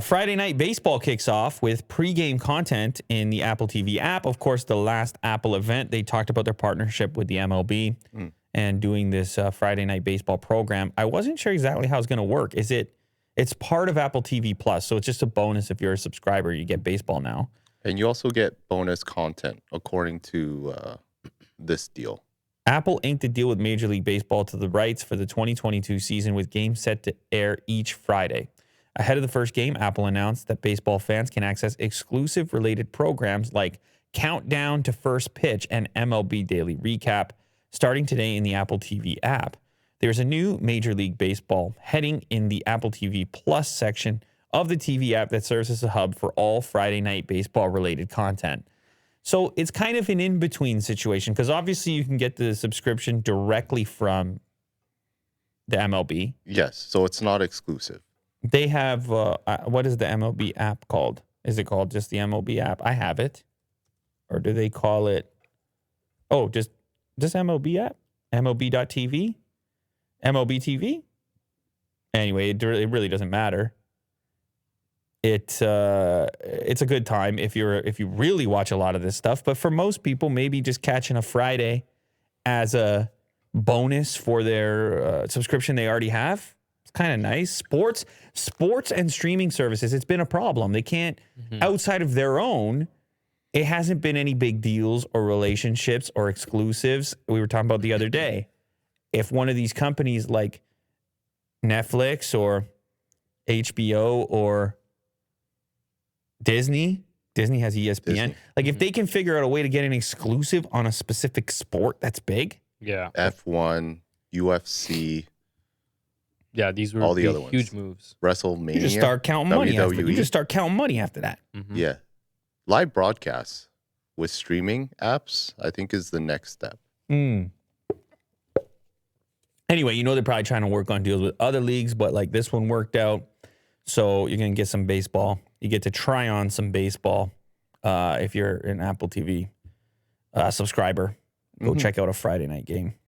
Friday Night Baseball kicks off with pregame content in the Apple TV app. Of course, the last Apple event, they talked about their partnership with the MLB and doing this Friday Night Baseball program. I wasn't sure exactly how it's going to work. It's part of Apple TV Plus, so it's just a bonus if you're a subscriber. You get baseball now. And you also get bonus content according to this deal. Apple inked a deal with Major League Baseball to the rights for the 2022 season with games set to air each Friday. Ahead of the first game, Apple announced that baseball fans can access exclusive related programs like Countdown to First Pitch and MLB Daily Recap starting today in the Apple TV app. There's a new Major League Baseball heading in the Apple TV Plus section of the TV app that serves as a hub for all Friday Night Baseball related content. So it's kind of an in-between situation because obviously you can get the subscription directly from the MLB. Yes, so it's not exclusive. They have, what is the MLB app called? Is it called just the MLB app? I have it. Or do they call it, just MLB app? MLB.TV? MLB TV? Anyway, it really doesn't matter. It's a good time if you really watch a lot of this stuff. But for most people, maybe just catching a Friday as a bonus for their subscription they already have. It's kind of nice. Sports and streaming services, it's been a problem. They can't, outside of their own, it hasn't been any big deals or relationships or exclusives. We were talking about the other day. If one of these companies like Netflix or HBO or Disney has ESPN. Like if they can figure out a way to get an exclusive on a specific sport that's big. Yeah. F1, UFC. Yeah, these were all the other huge ones. moves. WrestleMania. You just start counting money. WWE. You just start counting money after that. Mm-hmm. Yeah. Live broadcasts with streaming apps, I think, is the next step. Anyway, they're probably trying to work on deals with other leagues, but like this one worked out. So you're going to get some baseball. You get to try on some baseball if you're an Apple TV subscriber. Go check out a Friday night game.